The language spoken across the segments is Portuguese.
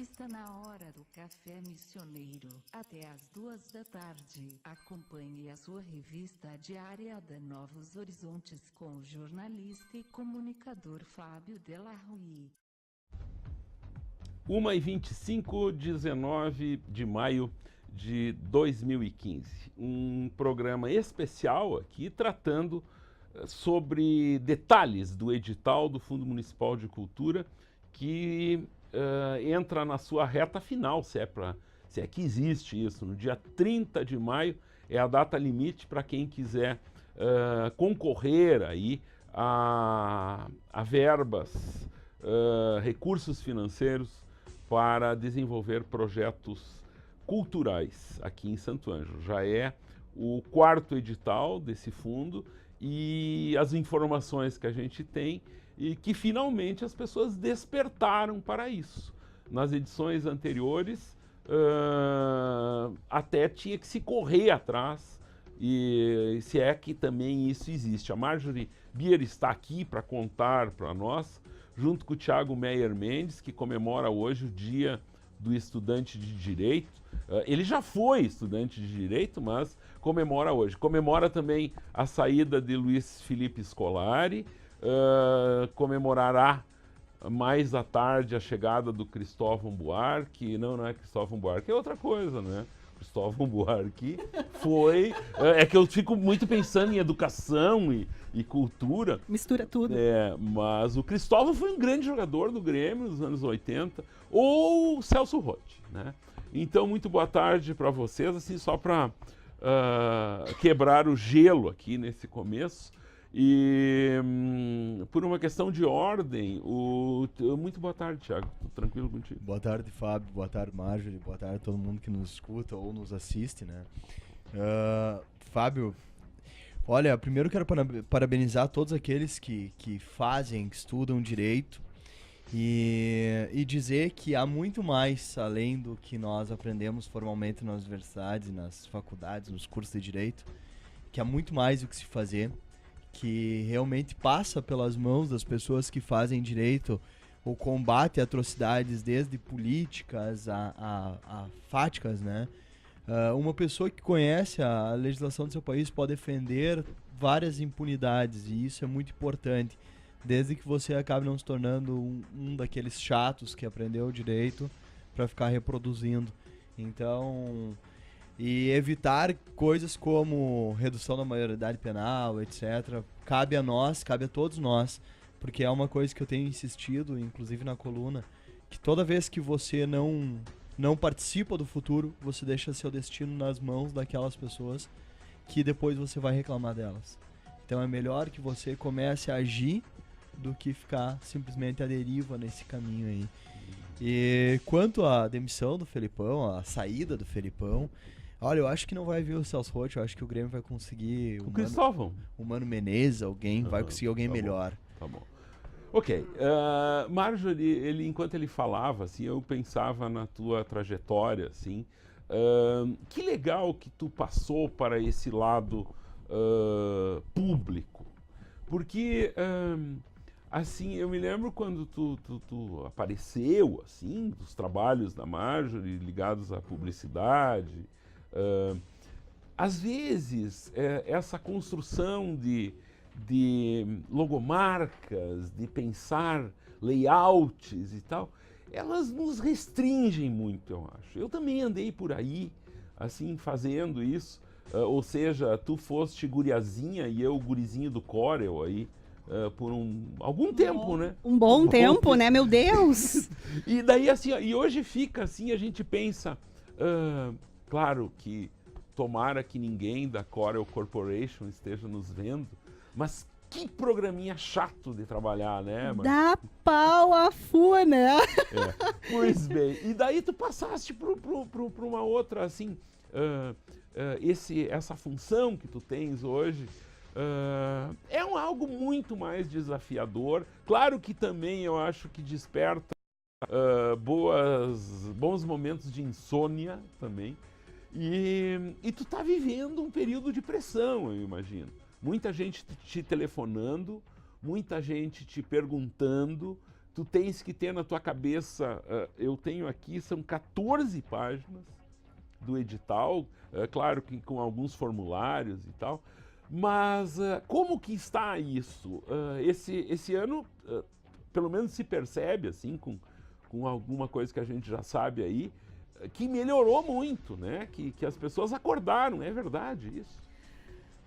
Está na hora do café missioneiro, até às 2 da tarde. Acompanhe a sua revista diária da Novos Horizontes com o jornalista e comunicador Fábio Delarrui. 1h25, 19 de maio de 2015. Um programa especial aqui tratando sobre detalhes do edital do Fundo Municipal de Cultura que entra na sua reta final, se é que existe isso. No dia 30 de maio é a data limite para quem quiser concorrer aí a verbas, recursos financeiros para desenvolver projetos culturais aqui em Santo Ângelo. Já é o 4º edital desse fundo e as informações que a gente tem e que finalmente as pessoas despertaram para isso. Nas edições anteriores, até tinha que se correr atrás, e se é que também isso existe. A Marjorie Bier está aqui para contar para nós, junto com o Thiago Meyer Mendes, que comemora hoje o Dia do Estudante de Direito. Ele já foi estudante de Direito, mas comemora hoje. Comemora também a saída de Luiz Felipe Scolari, comemorará mais à tarde a chegada do Cristóvão Buarque. Não é Cristóvão Buarque, é outra coisa, né? Cristóvão Buarque foi... É que eu fico muito pensando em educação e cultura. Mistura tudo. Mas o Cristóvão foi um grande jogador do Grêmio nos anos 80, ou o Celso Roth, né? Então, muito boa tarde para vocês, assim, só para quebrar o gelo aqui nesse começo. E por uma questão de ordem, muito boa tarde, Thiago. Tô tranquilo contigo? Boa tarde, Fábio. Boa tarde, Marjorie. Boa tarde a todo mundo que nos escuta ou nos assiste, né? Fábio, olha, primeiro quero parabenizar todos aqueles que fazem, que estudam direito e dizer que há muito mais além do que nós aprendemos formalmente nas universidades, nas faculdades, nos cursos de direito, que há muito mais o que se fazer, que realmente passa pelas mãos das pessoas que fazem direito o combate a atrocidades, desde políticas a fáticas, né? Uma pessoa que conhece a legislação do seu país pode defender várias impunidades, e isso é muito importante, desde que você acabe não se tornando um daqueles chatos que aprendeu o direito para ficar reproduzindo. Então... E evitar coisas como redução da maioridade penal, etc. Cabe a nós, cabe a todos nós, porque é uma coisa que eu tenho insistido, inclusive na coluna, que toda vez que você não participa do futuro, você deixa seu destino nas mãos daquelas pessoas que depois você vai reclamar delas. Então é melhor que você comece a agir do que ficar simplesmente à deriva nesse caminho aí. E quanto à demissão do Felipão, a saída do Felipão, olha, eu acho que não vai vir o Celso Roth, eu acho que o Grêmio vai conseguir... O Cristóvão. O Mano Menezes, vai conseguir alguém melhor. Tá bom. Ok. Marjorie, enquanto ele falava, assim, eu pensava na tua trajetória, assim. Que legal que tu passou para esse lado público. Porque, assim, eu me lembro quando tu apareceu, assim, dos trabalhos da Marjorie ligados à publicidade. Às vezes, essa construção de logomarcas, de pensar layouts e tal, elas nos restringem muito, eu acho. Eu também andei por aí, assim, fazendo isso. Ou seja, tu foste guriazinha e eu gurizinho do Corel aí, por algum tempo, né? Um bom tempo, né? Meu Deus! E daí, assim, e hoje fica assim, a gente pensa... Claro que tomara que ninguém da Corel Corporation esteja nos vendo, mas que programinha chato de trabalhar, né? Dá pau a fua, né? Pois bem, e daí tu passaste para uma outra, assim, essa função que tu tens hoje é algo muito mais desafiador. Claro que também eu acho que desperta bons momentos de insônia também. E tu tá vivendo um período de pressão, eu imagino. Muita gente te telefonando, muita gente te perguntando tu tens que ter na tua cabeça, eu tenho aqui, são 14 páginas do edital, claro que com alguns formulários e tal, mas como que está isso? Esse ano, pelo menos se percebe, assim, com alguma coisa que a gente já sabe aí, que melhorou muito, né? Que as pessoas acordaram, é verdade isso.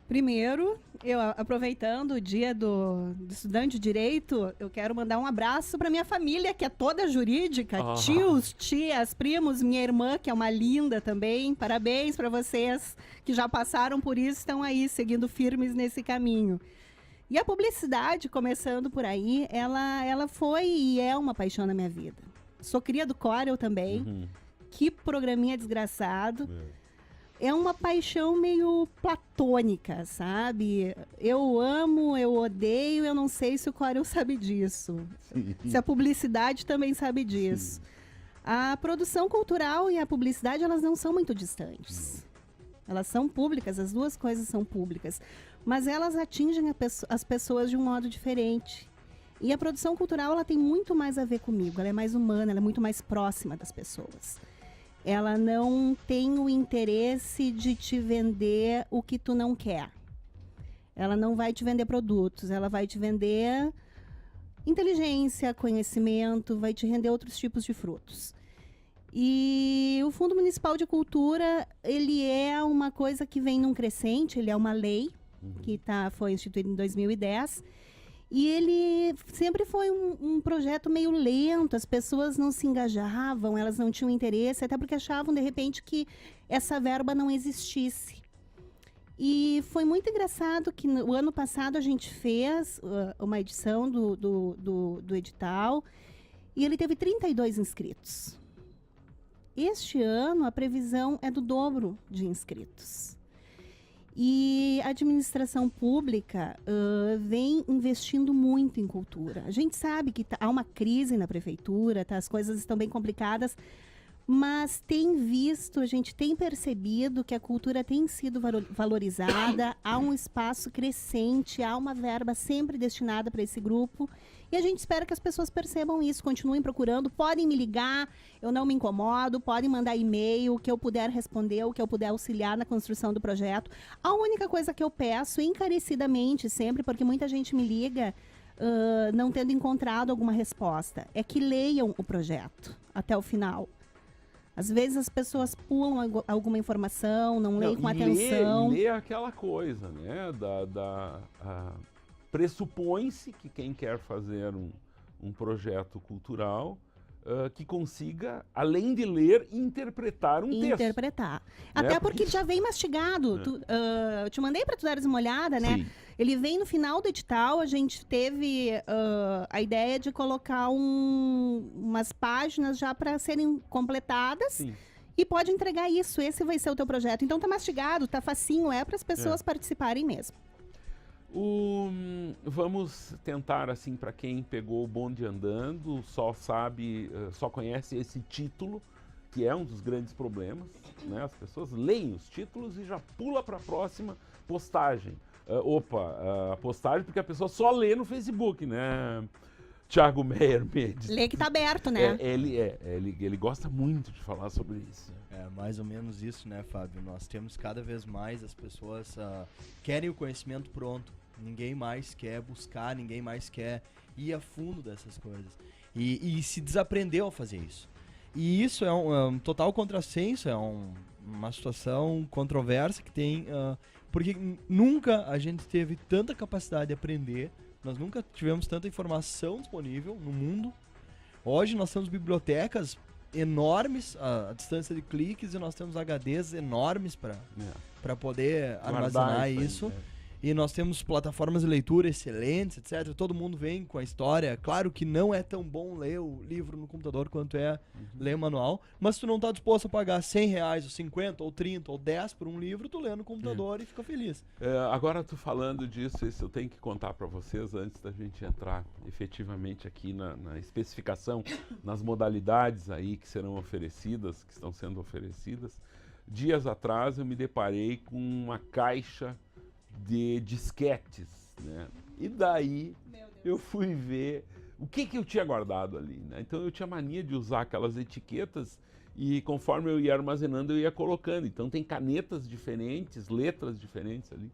Primeiro, eu aproveitando o dia do estudante de direito, eu quero mandar um abraço para minha família, que é toda jurídica, tios, tias, primos, minha irmã, que é uma linda também. Parabéns para vocês que já passaram por isso, estão aí seguindo firmes nesse caminho. E a publicidade, começando por aí, ela foi e é uma paixão na minha vida. Sou cria do Corel também. Uhum. Que programinha desgraçado. É uma paixão meio platônica, sabe? Eu amo, eu odeio, eu não sei se o Corel sabe disso. Se a publicidade também sabe disso. Sim. A produção cultural e a publicidade, elas não são muito distantes. Elas são públicas, as duas coisas são públicas. Mas elas atingem as pessoas de um modo diferente. E a produção cultural, ela tem muito mais a ver comigo. Ela é mais humana, ela é muito mais próxima das pessoas. Ela não tem o interesse de te vender o que tu não quer. Ela não vai te vender produtos, ela vai te vender inteligência, conhecimento, vai te render outros tipos de frutos. E o Fundo Municipal de Cultura, ele é uma coisa que vem num crescente, ele é uma lei que foi instituída em 2010. E ele sempre foi um projeto meio lento, as pessoas não se engajavam, elas não tinham interesse, até porque achavam, de repente, que essa verba não existisse. E foi muito engraçado que no ano passado a gente fez uma edição do edital e ele teve 32 inscritos. Este ano, a previsão é do dobro de inscritos. E a administração pública vem investindo muito em cultura. A gente sabe que há uma crise na prefeitura, as coisas estão bem complicadas, mas a gente tem percebido que a cultura tem sido valorizada, há um espaço crescente, há uma verba sempre destinada para esse grupo. E a gente espera que as pessoas percebam isso, continuem procurando, podem me ligar, eu não me incomodo, podem mandar e-mail, o que eu puder responder, o que eu puder auxiliar na construção do projeto. A única coisa que eu peço, encarecidamente sempre, porque muita gente me liga não tendo encontrado alguma resposta, é que leiam o projeto até o final. Às vezes as pessoas pulam alguma informação, não leem com atenção. Lê aquela coisa, né, pressupõe-se que quem quer fazer um projeto cultural que consiga, além de ler, interpretar um texto. Interpretar. Até porque já vem mastigado. Eu te mandei para tu dares uma olhada, né? Sim. Ele vem no final do edital, a gente teve a ideia de colocar umas páginas já para serem completadas. Sim. E pode entregar isso, esse vai ser o teu projeto. Então tá mastigado, tá facinho, é para as pessoas participarem mesmo. Vamos tentar, assim, para quem pegou o bonde andando, só conhece esse título, que é um dos grandes problemas, né? As pessoas leem os títulos e já pula para a próxima postagem. A postagem, porque a pessoa só lê no Facebook, né? Thiago Meyer Mendes. Lê que tá aberto, né? Ele gosta muito de falar sobre isso. É mais ou menos isso, né, Fábio? Nós temos cada vez mais, as pessoas querem o conhecimento pronto. Ninguém mais quer buscar, ninguém mais quer ir a fundo dessas coisas. E se desaprendeu a fazer isso. E isso é um total contrassenso, é uma situação controversa que tem... porque nunca a gente teve tanta capacidade de aprender, nós nunca tivemos tanta informação disponível no mundo. Hoje nós temos bibliotecas enormes, a distância de cliques, e nós temos HDs enormes para poder armazenar isso. E nós temos plataformas de leitura excelentes, etc. Todo mundo vem com a história. Claro que não é tão bom ler o livro no computador quanto é ler o manual, mas se tu não está disposto a pagar R$100, ou 50, ou 30, ou 10 por um livro, tu lê no computador e fica feliz. Agora, tu falando disso, isso eu tenho que contar para vocês antes da gente entrar efetivamente aqui na especificação, nas modalidades aí que serão oferecidas, que estão sendo oferecidas. Dias atrás eu me deparei com uma caixa de disquetes, né? E daí eu fui ver o que eu tinha guardado ali, né? Então eu tinha mania de usar aquelas etiquetas e conforme eu ia armazenando eu ia colocando. Então tem canetas diferentes, letras diferentes ali.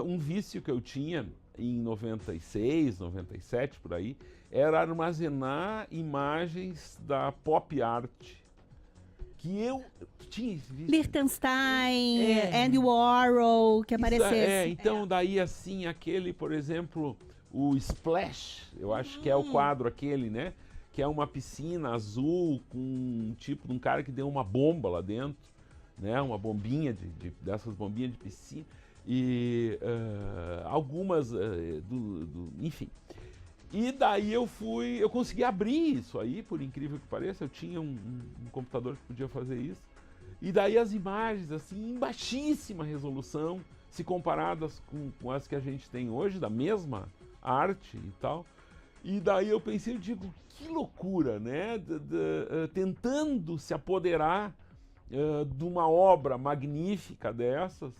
Um vício que eu tinha em 96, 97 por aí, era armazenar imagens da pop art. Que eu tinha visto. Liechtenstein, Andy Warhol, que aparecesse. Então daí assim, aquele, por exemplo, o Splash, eu acho que é o quadro aquele, né? Que é uma piscina azul com um tipo de um cara que deu uma bomba lá dentro, né? Uma bombinha, dessas bombinhas de piscina. E algumas, enfim. E daí eu consegui abrir isso aí, por incrível que pareça, eu tinha um computador que podia fazer isso. E daí as imagens, assim, em baixíssima resolução, se comparadas com as que a gente tem hoje, da mesma arte e tal. E daí eu pensei, eu digo, que loucura, né? Tentando se apoderar de uma obra magnífica dessas,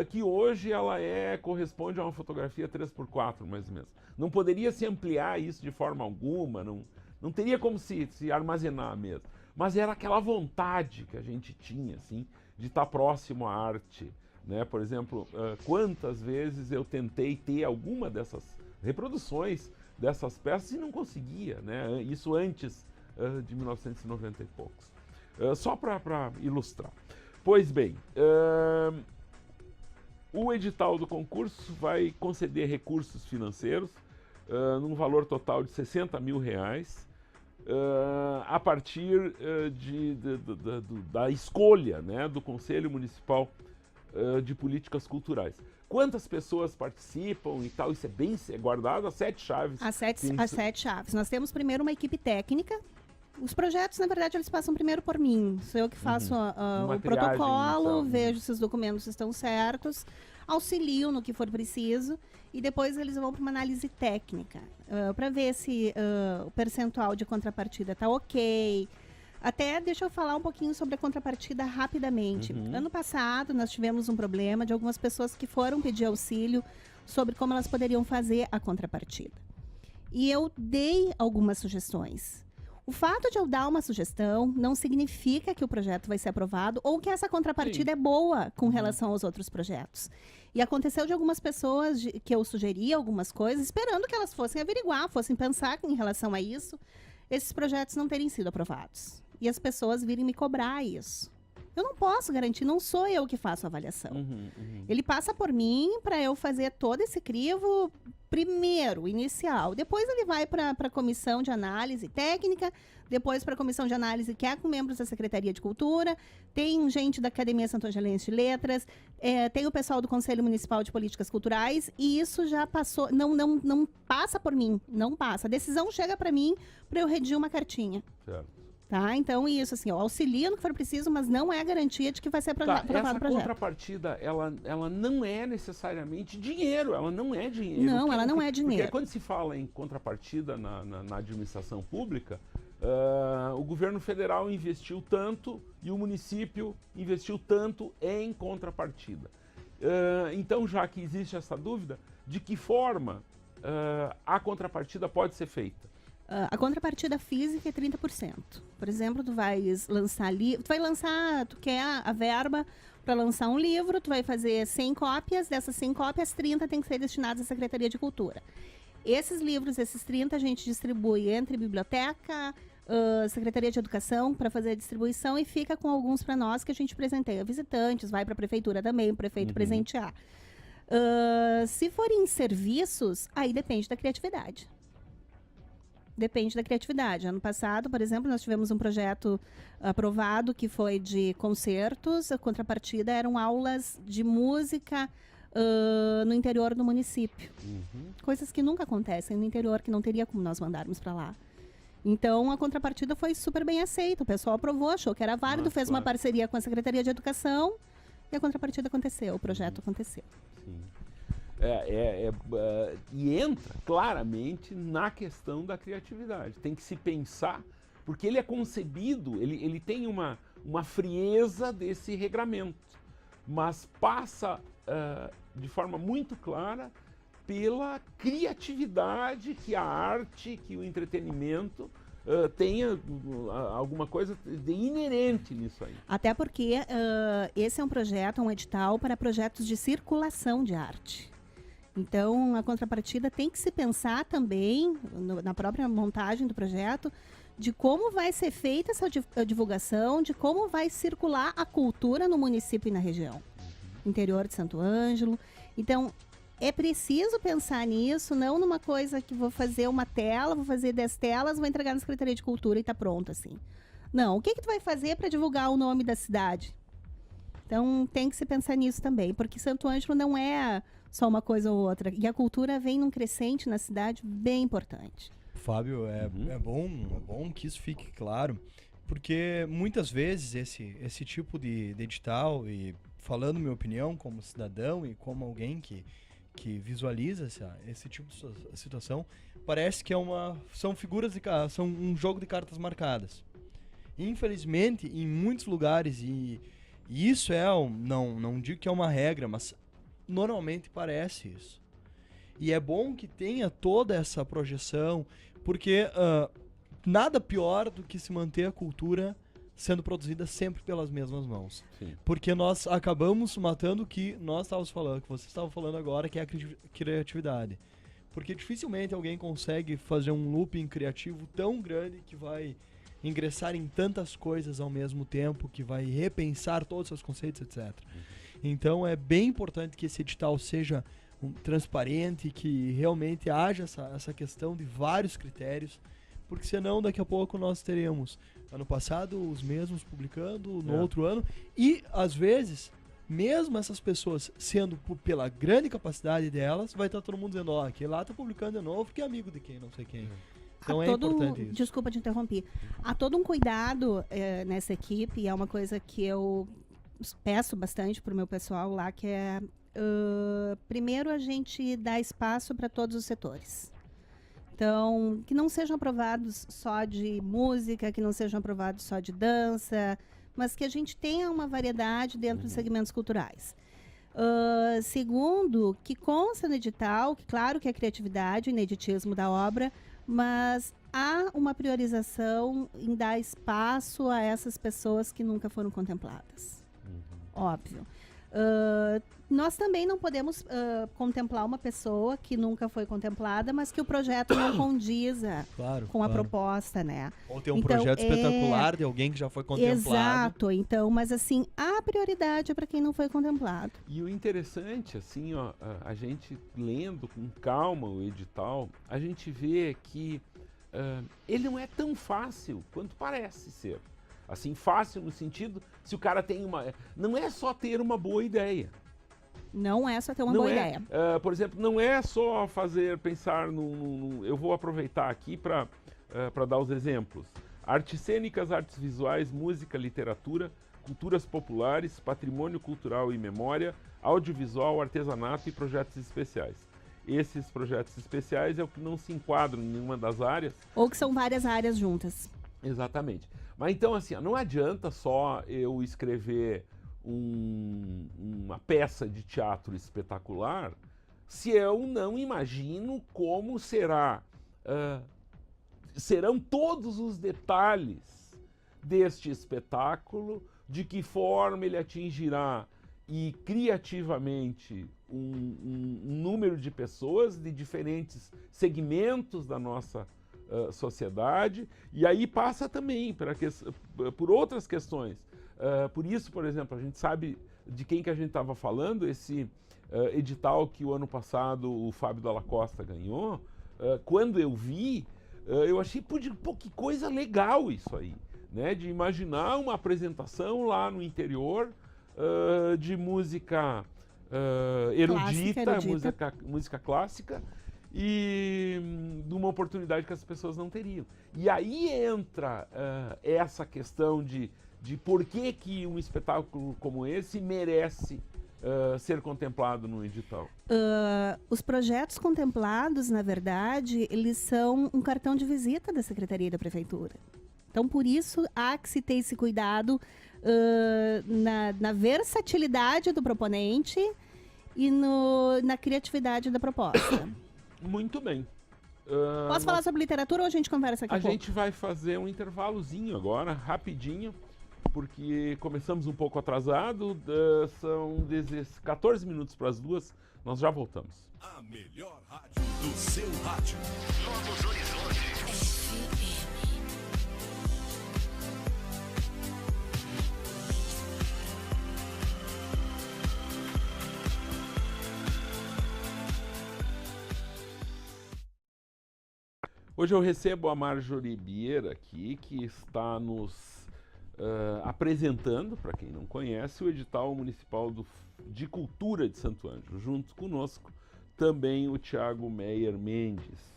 que hoje ela corresponde a uma fotografia 3x4, mais ou menos. Não poderia se ampliar isso de forma alguma, não teria como se armazenar mesmo. Mas era aquela vontade que a gente tinha, assim, de estar próximo à arte, né? Por exemplo, quantas vezes eu tentei ter alguma dessas reproduções dessas peças e não conseguia, né? Isso antes de 1990 e poucos. Só para ilustrar. Pois bem, o edital do concurso vai conceder recursos financeiros num valor total de R$60 mil, a partir da escolha, né, do Conselho Municipal de Políticas Culturais. Quantas pessoas participam e tal, isso é bem guardado, as 7 chaves. As sete chaves. Nós temos primeiro uma equipe técnica. Os projetos, na verdade, eles passam primeiro por mim. Sou eu que faço o protocolo, vejo se os documentos estão certos, auxilio no que for preciso e depois eles vão para uma análise técnica para ver se o percentual de contrapartida está ok. Até deixa eu falar um pouquinho sobre a contrapartida rapidamente. Ano passado, nós tivemos um problema de algumas pessoas que foram pedir auxílio sobre como elas poderiam fazer a contrapartida. E eu dei algumas sugestões. O fato de eu dar uma sugestão não significa que o projeto vai ser aprovado ou que essa contrapartida é boa com relação aos outros projetos. E aconteceu de algumas pessoas que eu sugeri algumas coisas, esperando que elas fossem averiguar, fossem pensar em relação a isso, esses projetos não terem sido aprovados. E as pessoas virem me cobrar isso. Eu não posso garantir, não sou eu que faço a avaliação. Ele passa por mim para eu fazer todo esse crivo primeiro, inicial. Depois ele vai para a comissão de análise técnica, depois para a comissão de análise que é com membros da Secretaria de Cultura, tem gente da Academia Santo Angelense de Letras, tem o pessoal do Conselho Municipal de Políticas Culturais, e isso já passou, não passa por mim, não passa. A decisão chega para mim para eu redigir uma cartinha. Certo. Tá? Então, isso, assim, eu auxilio no que for preciso, mas não é a garantia de que vai ser aprovado o projeto. Essa contrapartida, ela não é necessariamente dinheiro, ela não é dinheiro. Não, ela não é dinheiro. Porque quando se fala em contrapartida na administração pública, o governo federal investiu tanto e o município investiu tanto em contrapartida. Então, já que existe essa dúvida, de que forma a contrapartida pode ser feita? A contrapartida física é 30%. Por exemplo, tu quer a verba para lançar um livro, tu vai fazer 100 cópias, dessas 100 cópias, 30 tem que ser destinadas à Secretaria de Cultura. Esses livros, esses 30, a gente distribui entre biblioteca, Secretaria de Educação para fazer a distribuição e fica com alguns para nós que a gente presenteia visitantes, vai para a prefeitura também, o prefeito presentear. Se forem serviços, aí depende da criatividade. Depende da criatividade. Ano passado, por exemplo, nós tivemos um projeto aprovado que foi de concertos. A contrapartida eram aulas de música no interior do município. Coisas que nunca acontecem no interior, que não teria como nós mandarmos para lá. Então, a contrapartida foi super bem aceita. O pessoal aprovou, achou que era válido, fez uma parceria com a Secretaria de Educação e a contrapartida aconteceu, o projeto aconteceu. Sim. E entra claramente na questão da criatividade. Tem que se pensar, porque ele é concebido, ele tem uma frieza desse regramento, mas passa de forma muito clara pela criatividade que a arte, que o entretenimento tenha alguma coisa de inerente nisso aí. Até porque esse é um projeto, um edital para projetos de circulação de arte. Então, a contrapartida tem que se pensar também, na própria montagem do projeto, de como vai ser feita essa divulgação, de como vai circular a cultura no município e na região. Interior de Santo Ângelo. Então, é preciso pensar nisso, não numa coisa que vou fazer uma tela, vou fazer 10 telas, vou entregar na Secretaria de Cultura e está pronto, assim. Não, o que tu vai fazer para divulgar o nome da cidade? Então, tem que se pensar nisso também, porque Santo Ângelo não é só uma coisa ou outra. E a cultura vem num crescente na cidade bem importante. Fábio, é bom que isso fique claro, porque muitas vezes esse tipo de edital, e falando minha opinião como cidadão e como alguém que visualiza esse tipo de situação, parece que são são um jogo de cartas marcadas. Infelizmente, em muitos lugares, e isso não digo que é uma regra, mas normalmente parece isso. E é bom que tenha toda essa projeção, porque nada pior do que se manter a cultura sendo produzida sempre pelas mesmas mãos. Sim. Porque nós acabamos matando o que nós estávamos falando, que você estava falando agora, que é a criatividade. Porque dificilmente alguém consegue fazer um looping criativo tão grande que vai ingressar em tantas coisas ao mesmo tempo, que vai repensar todos os seus conceitos, etc. Então é bem importante que esse edital seja transparente, que realmente haja essa questão de vários critérios, porque senão daqui a pouco nós teremos ano passado os mesmos publicando no outro ano, e às vezes mesmo essas pessoas sendo pela grande capacidade delas, vai estar todo mundo dizendo, ó, aquele lá tá publicando de novo porque é amigo de quem, não sei quem. Então importante isso. Desculpa te interromper. Há todo um cuidado nessa equipe, e é uma coisa que eu peço bastante pro meu pessoal lá, que é primeiro a gente dá espaço para todos os setores. Então, que não sejam aprovados só de música, que não sejam aprovados só de dança, mas que a gente tenha uma variedade dentro dos segmentos culturais. Segundo, que consta no edital, que claro que é criatividade, o ineditismo da obra, mas há uma priorização em dar espaço a essas pessoas que nunca foram contempladas. Óbvio. Nós também não podemos contemplar uma pessoa que nunca foi contemplada, mas que o projeto não condiza com a proposta, né? Ou tem um projeto espetacular de alguém que já foi contemplado. Exato, então, mas assim, a prioridade é para quem não foi contemplado. E o interessante, assim, ó, a gente lendo com calma o edital, a gente vê que ele não é tão fácil quanto parece ser. Assim, fácil no sentido, se o cara tem não é só ter uma boa ideia. Não é só ter uma boa ideia. Por exemplo, não é só pensar eu vou aproveitar aqui para dar os exemplos. Artes cênicas, artes visuais, música, literatura, culturas populares, patrimônio cultural e memória, audiovisual, artesanato e projetos especiais. Esses projetos especiais é o que não se enquadram em nenhuma das áreas. Ou que são várias áreas juntas. Exatamente. Mas então, assim, não adianta só eu escrever uma peça de teatro espetacular se eu não imagino como serão todos os detalhes deste espetáculo, de que forma ele atingirá e criativamente um número de pessoas de diferentes segmentos da nossa sociedade, e aí passa também por outras questões. Por isso, por exemplo, a gente sabe de quem que a gente estava falando, esse edital que o ano passado o Fábio Dalla Costa ganhou. Quando eu vi, eu achei, pô, que coisa legal isso aí, né? De imaginar uma apresentação lá no interior de música erudita, música clássica, e de uma oportunidade que as pessoas não teriam. E aí entra essa questão de por que um espetáculo como esse merece ser contemplado no edital. Os projetos contemplados, na verdade, eles são um cartão de visita da Secretaria e da Prefeitura. Então, por isso, há que se ter esse cuidado na versatilidade do proponente e na criatividade da proposta. Muito bem. Posso falar sobre literatura ou a gente conversa aqui A a pouco? gente vai fazer um intervalozinho agora, rapidinho, porque começamos um pouco atrasado, são 14 minutos para as 2, nós já voltamos. A melhor rádio do seu rádio. Novos Horizontes. Hoje eu recebo a Marjorie Bier aqui, que está nos apresentando, para quem não conhece, o edital municipal de cultura de Santo Ângelo. Junto conosco também o Thiago Meyer Mendes.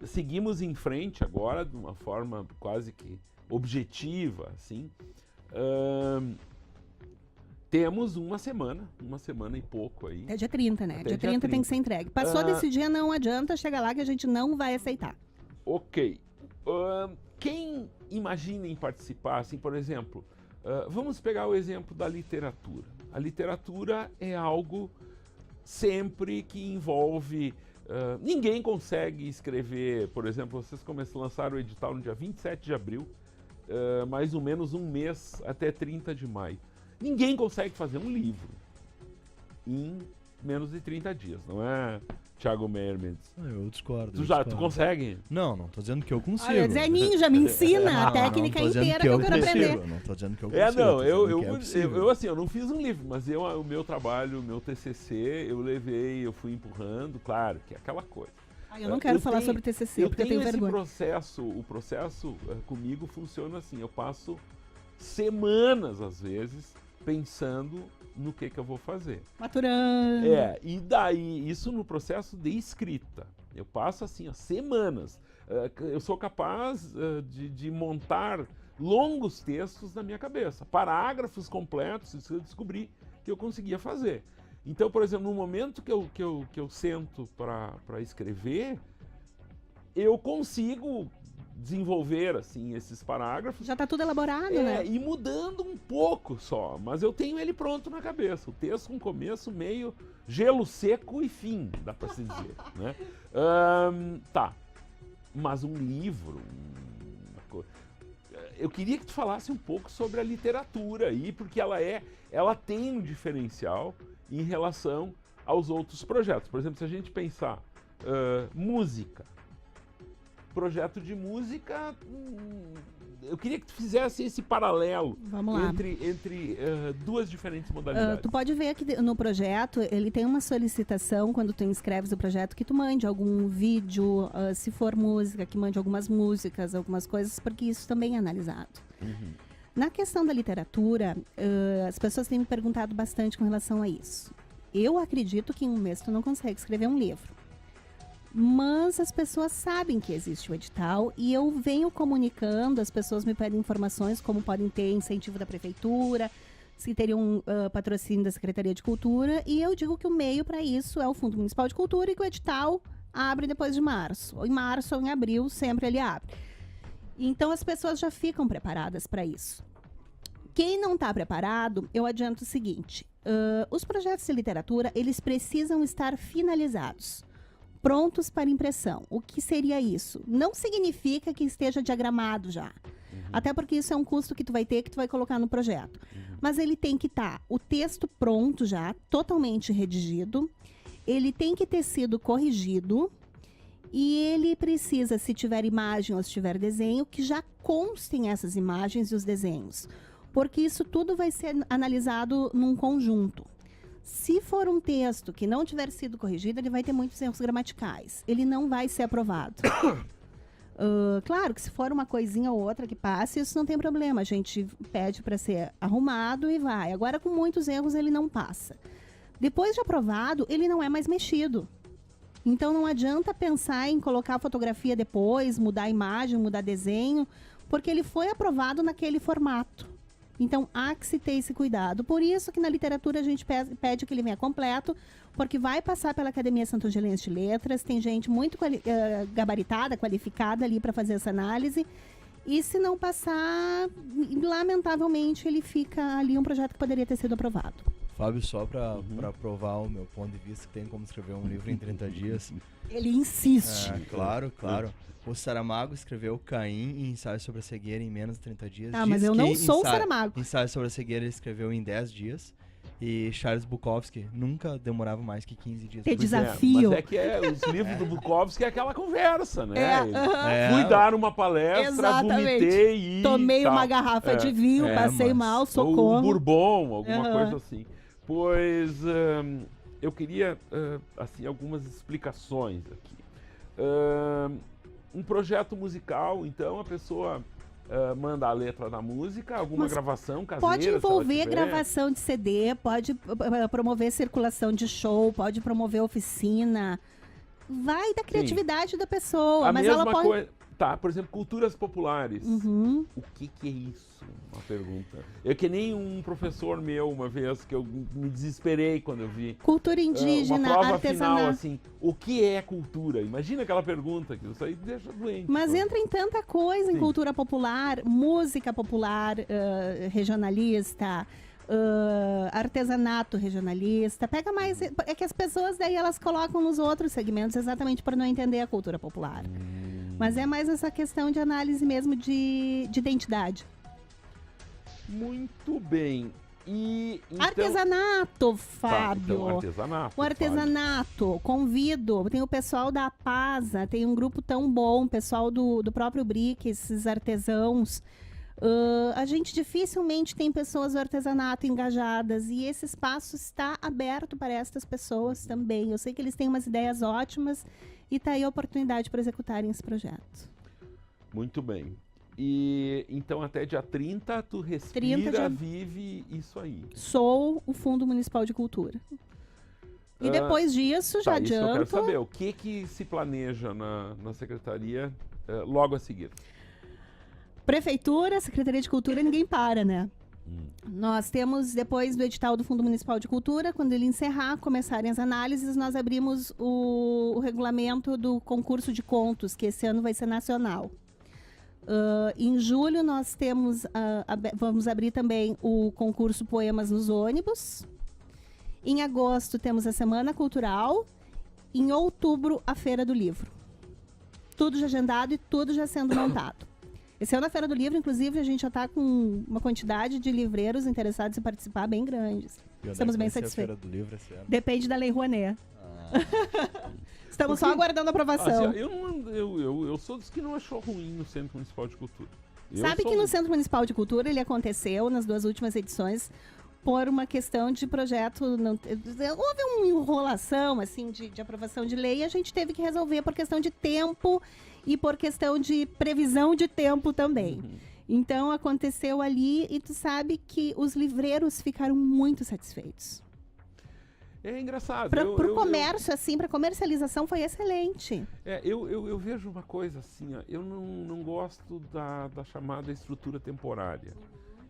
Seguimos em frente agora de uma forma quase que objetiva, assim. Temos uma semana e pouco aí. É dia 30, né? Até Dia dia 30 tem 30. que ser entregue. Passou desse dia, não adianta, chega lá que a gente não vai aceitar. Ok. Quem imagina em participar, assim, por exemplo, vamos pegar o exemplo da literatura. A literatura é algo sempre que envolve... ninguém consegue escrever, por exemplo, vocês lançaram o edital no dia 27 de abril, mais ou menos um mês até 30 de maio. Ninguém consegue fazer um livro em menos de 30 dias, não é, Thiago Meyer Mendes? Eu discordo. Tu consegue? Não tô dizendo que eu consigo. Olha, Zé Ninja, me ensina a técnica inteira que eu quero aprender. Não tô dizendo que eu consigo. Eu não fiz um livro, mas o meu trabalho, o meu TCC, eu fui empurrando, claro, que é aquela coisa. Eu não quero falar sobre TCC, porque eu tenho vergonha. O processo comigo funciona assim, eu passo semanas, às vezes, pensando no que eu vou fazer. Maturando. E daí, isso no processo de escrita. Eu passo assim, semanas. Eu sou capaz de montar longos textos na minha cabeça, parágrafos completos, isso eu descobri que eu conseguia fazer. Então, por exemplo, no momento que eu sento para escrever, eu consigo desenvolver assim esses parágrafos. Já está tudo elaborado, né? E mudando um pouco só, mas eu tenho ele pronto na cabeça. O texto com começo, meio, gelo seco e fim, dá para se dizer, né? Tá. Mas um livro, eu queria que tu falasse um pouco sobre a literatura aí, porque ela tem um diferencial em relação aos outros projetos. Por exemplo, se a gente pensar música, projeto de música, eu queria que tu fizesse esse paralelo entre duas diferentes modalidades. Tu pode ver que no projeto, ele tem uma solicitação, quando tu inscreves o projeto, que tu mande algum vídeo, se for música, que mande algumas músicas, algumas coisas, porque isso também é analisado. Uhum. Na questão da literatura, as pessoas têm me perguntado bastante com relação a isso. Eu acredito que em um mês tu não consegue escrever um livro. Mas as pessoas sabem que existe o edital e eu venho comunicando, as pessoas me pedem informações como podem ter incentivo da prefeitura, se teriam patrocínio da Secretaria de Cultura, e eu digo que o meio para isso é o Fundo Municipal de Cultura e que o edital abre depois de março. Ou em março ou em abril, sempre ele abre. Então as pessoas já ficam preparadas para isso. Quem não está preparado, eu adianto o seguinte, os projetos de literatura, eles precisam estar finalizados, prontos para impressão. O que seria isso? Não significa que esteja diagramado já. Até porque isso é um custo que tu vai ter, que tu vai colocar no projeto. Mas ele tem que estar o texto pronto já, totalmente redigido. Ele tem que ter sido corrigido. E ele precisa, se tiver imagem ou se tiver desenho, que já constem essas imagens e os desenhos. Porque isso tudo vai ser analisado num conjunto. Se for um texto que não tiver sido corrigido, ele vai ter muitos erros gramaticais. Ele não vai ser aprovado. Claro que se for uma coisinha ou outra que passe, isso não tem problema. A gente pede para ser arrumado e vai. Agora, com muitos erros, ele não passa. Depois de aprovado, ele não é mais mexido. Então, não adianta pensar em colocar a fotografia depois, mudar a imagem, mudar desenho, porque ele foi aprovado naquele formato. Então, há que se ter esse cuidado. Por isso que na literatura a gente pede que ele venha completo, porque vai passar pela Academia Santo-Angelense de Letras, tem gente muito gabaritada, qualificada ali para fazer essa análise, e se não passar, lamentavelmente, ele fica ali um projeto que poderia ter sido aprovado. Fábio, só para provar o meu ponto de vista, que tem como escrever um livro em 30 dias. Ele insiste. Claro. O Saramago escreveu Caim e Ensaio sobre a Cegueira em menos de 30 dias. Ah, mas eu não sou o Saramago. Ensaio sobre a Cegueira ele escreveu em 10 dias. E Charles Bukowski nunca demorava mais que 15 dias. Tem Pois desafio. Mas os livros do Bukowski é aquela conversa, né? É. Fui dar uma palestra, Exatamente. vomitei e Tomei tal. uma garrafa de vinho, passei mal, socorro. Ou bourbon, alguma coisa assim. Pois eu queria, assim, algumas explicações aqui. Um projeto musical, então a pessoa manda a letra da música, alguma Mas gravação caseira. pode envolver se ela tiver. gravação de CD, pode promover circulação de show, pode promover oficina. Vai da criatividade da pessoa, A mas mesma ela pode... coisa. Tá, por exemplo, culturas populares. Uhum. O que é isso? Uma pergunta. É que nem um professor meu, uma vez, que eu me desesperei quando eu vi. Cultura Uma indígena, prova artesanato. final, assim, o que é cultura? Imagina aquela pergunta, que isso aí deixa doente. Mas pô. entra em tanta coisa, em Sim. cultura popular, música popular regionalista, artesanato regionalista. Pega mais... É que as pessoas daí elas colocam nos outros segmentos exatamente para não entender a cultura popular. Mas é mais essa questão de análise mesmo de identidade. Muito bem. E então... Artesanato, Tá, Fábio. então, artesanato. O artesanato, convido. Tem o pessoal da PASA, tem um grupo tão bom, pessoal do próprio BRIC, esses artesãos. A gente dificilmente tem pessoas do artesanato engajadas e esse espaço está aberto para estas pessoas também. Eu sei que eles têm umas ideias ótimas e está aí a oportunidade para executarem esse projeto. Muito bem. E então até dia 30 tu respira, 30 vive isso aí. Sou o Fundo Municipal de Cultura. E depois disso, já Tá, isso que eu quero adianto... saber. O que se planeja na secretaria logo a seguir? Prefeitura, Secretaria de Cultura, ninguém para, né? Nós temos, depois do edital do Fundo Municipal de Cultura, quando ele encerrar, começarem as análises, nós abrimos o regulamento do concurso de contos, que esse ano vai ser nacional. Em julho, nós temos, vamos abrir também o concurso Poemas nos Ônibus. Em agosto, temos a Semana Cultural. Em outubro, a Feira do Livro. Tudo já agendado e tudo já sendo montado. Esse ano, a Feira do Livro, inclusive, a gente já está com uma quantidade de livreiros interessados em participar bem grandes. Estamos bem satisfeitos. Feira do Livro esse ano? Depende da Lei Rouanet. Estamos só aguardando a aprovação. Assim, eu sou dos que não achou ruim no Centro Municipal de Cultura. Sabe que no Centro Municipal de Cultura ele aconteceu nas 2 últimas edições por uma questão de projeto. Houve uma enrolação assim, de aprovação de lei e a gente teve que resolver por questão de tempo e por questão de previsão de tempo também. Então aconteceu ali e tu sabe que os livreiros ficaram muito satisfeitos. É engraçado. Para o comércio, assim, para comercialização foi excelente. Eu vejo uma coisa assim, ó, eu não gosto da chamada estrutura temporária.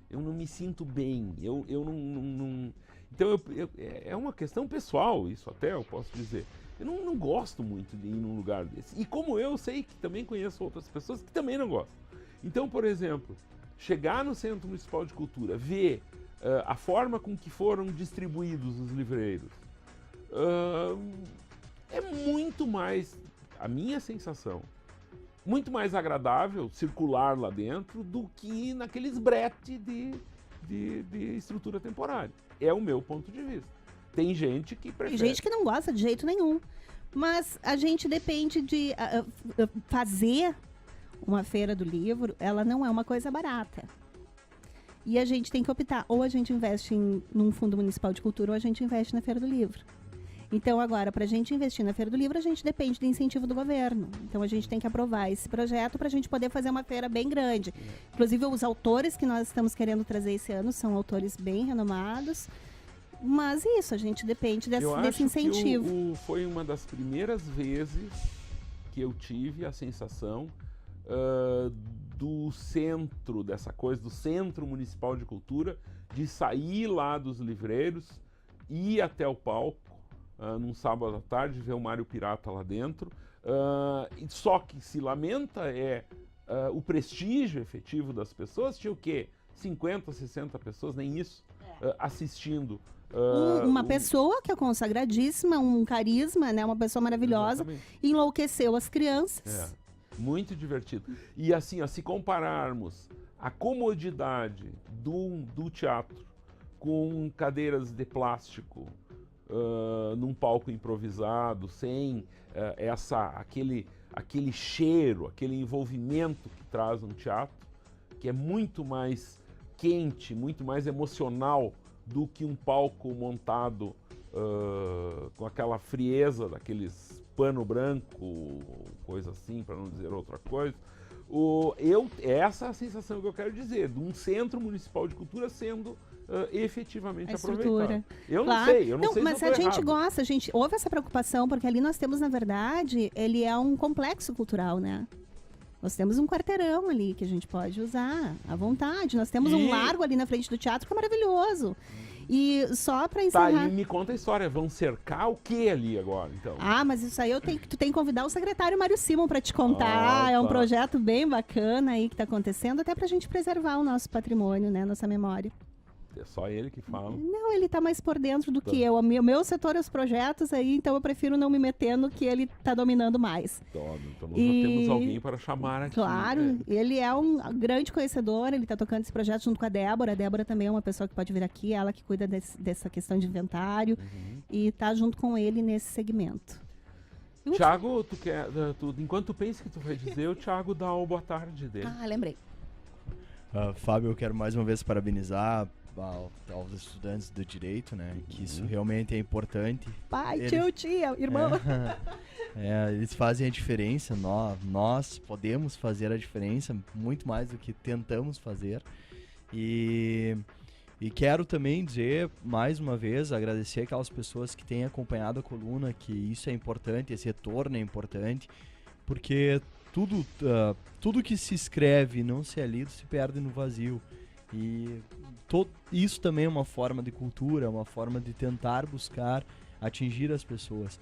Eu não me sinto bem. Eu não. Então é uma questão pessoal, isso até eu posso dizer. Eu não gosto muito de ir num lugar desse. E como eu sei que também conheço outras pessoas que também não gostam. Então, por exemplo, chegar no Centro Municipal de Cultura, ver a forma com que foram distribuídos os livreiros, é muito mais, a minha sensação, muito mais agradável circular lá dentro do que naqueles bretes de estrutura temporária. É o meu ponto de vista. Tem gente que prefere. Tem gente que não gosta de jeito nenhum. Mas a gente depende de fazer uma feira do livro, ela não é uma coisa barata. E a gente tem que optar, ou a gente investe num fundo municipal de cultura, ou a gente investe na Feira do Livro. Então, agora, para a gente investir na Feira do Livro, a gente depende do incentivo do governo. Então, a gente tem que aprovar esse projeto para a gente poder fazer uma feira bem grande. Inclusive, os autores que nós estamos querendo trazer esse ano são autores bem renomados. Mas isso, a gente depende desse incentivo. Que foi uma das primeiras vezes que eu tive a sensação do centro, dessa coisa, do Centro Municipal de Cultura, de sair lá dos livreiros, ir até o palco, num sábado à tarde, ver o Mário Pirata lá dentro. Só que se lamenta o prestígio efetivo das pessoas. Tinha o quê? 50, 60 pessoas, nem isso, assistindo Uma pessoa que é consagradíssima, um carisma, né? Uma pessoa maravilhosa, Exatamente. enlouqueceu as crianças. Muito divertido. E assim, se compararmos a comodidade do teatro com cadeiras de plástico, num palco improvisado, sem aquele cheiro, aquele envolvimento que traz um teatro, que é muito mais quente, muito mais emocional do que um palco montado com aquela frieza daqueles pano branco, coisa assim, para não dizer outra coisa. Essa é a sensação que eu quero dizer, de um centro municipal de cultura sendo efetivamente aproveitado. Eu não sei, eu não sei mas se eu a tô gente errado. gosta, a gente houve essa preocupação, porque ali nós temos, na verdade, ele é um complexo cultural, né? Nós temos um quarteirão ali que a gente pode usar à vontade. Nós temos um largo ali na frente do teatro que é maravilhoso. E só para encerrar... Tá, e me conta a história, vão cercar o que ali agora, então? Ah, mas isso aí tu tem que convidar o secretário Mário Simon para te contar. É um projeto bem bacana aí que está acontecendo, até para a gente preservar o nosso patrimônio, né? Nossa memória. É só ele que fala. Não, ele tá mais por dentro do que eu. O meu setor é os projetos aí, então eu prefiro não me meter no que ele tá dominando mais. Então nós já temos alguém para chamar aqui. Claro, ele é um grande conhecedor, ele tá tocando esse projeto junto com a Débora. A Débora também é uma pessoa que pode vir aqui, ela que cuida dessa questão de inventário e tá junto com ele nesse segmento. Thiago, enquanto tu pensa que tu vai dizer, o Thiago dá o boa tarde dele. Ah, lembrei. Fábio, eu quero mais uma vez parabenizar aos estudantes do direito, né? Que isso realmente é importante. Pai, tio, tia, irmão. Eles fazem a diferença. Nós podemos fazer a diferença muito mais do que tentamos fazer. E quero também dizer, mais uma vez, agradecer aquelas pessoas que têm acompanhado a coluna, que isso é importante, esse retorno é importante, porque tudo que se escreve e não se é lido se perde no vazio. E isso também é uma forma de cultura, uma forma de tentar buscar atingir as pessoas.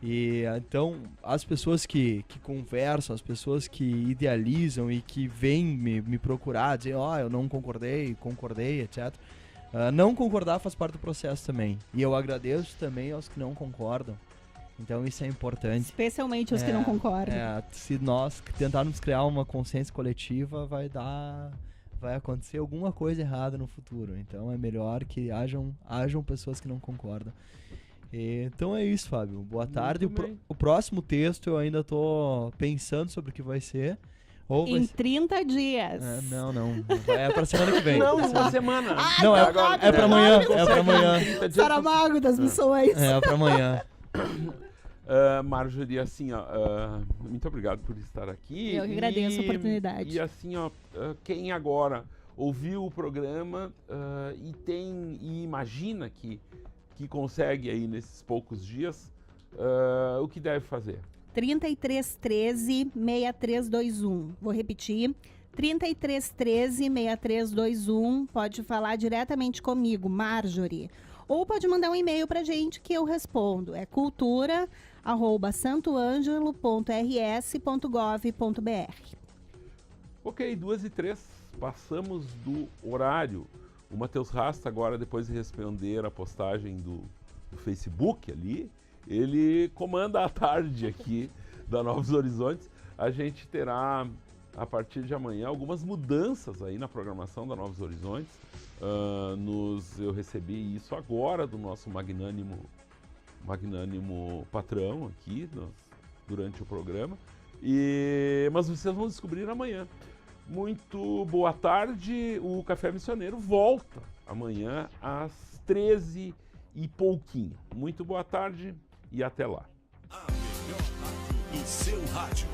E então, as pessoas que conversam, as pessoas que idealizam e que vêm me procurar, dizer, eu não concordei, etc. Não concordar faz parte do processo também. E eu agradeço também aos que não concordam. Então isso é importante. Especialmente os que não concordam. Se nós tentarmos criar uma consciência coletiva, vai acontecer alguma coisa errada no futuro. Então é melhor que hajam pessoas que não concordam. Então é isso, Fábio. Boa tarde. O próximo texto eu ainda tô pensando sobre o que vai ser. Em 30 dias. Não. É pra semana que vem. Não, uma semana. Não, é pra amanhã. É pra amanhã. Saramago das missões. É pra amanhã. Marjorie, assim, muito obrigado por estar aqui. Eu que agradeço a oportunidade. E assim, quem agora ouviu o programa e imagina que consegue aí nesses poucos dias, o que deve fazer? 3313-6321. Vou repetir. 3313-6321. Pode falar diretamente comigo, Marjorie. Ou pode mandar um e-mail pra gente que eu respondo. É cultura@santoangelo.rs.gov.br. Ok, 2h03. Passamos do horário. O Matheus Rasta agora, depois de responder a postagem do Facebook ali, ele comanda a tarde aqui da Novos Horizontes. A gente terá, a partir de amanhã, algumas mudanças aí na programação da Novos Horizontes. Eu recebi isso agora do nosso magnânimo patrão aqui durante o programa. Mas vocês vão descobrir amanhã. Muito boa tarde. O Café Missioneiro volta amanhã às 13 e pouquinho. Muito boa tarde e até lá. A melhor rádio do seu rádio.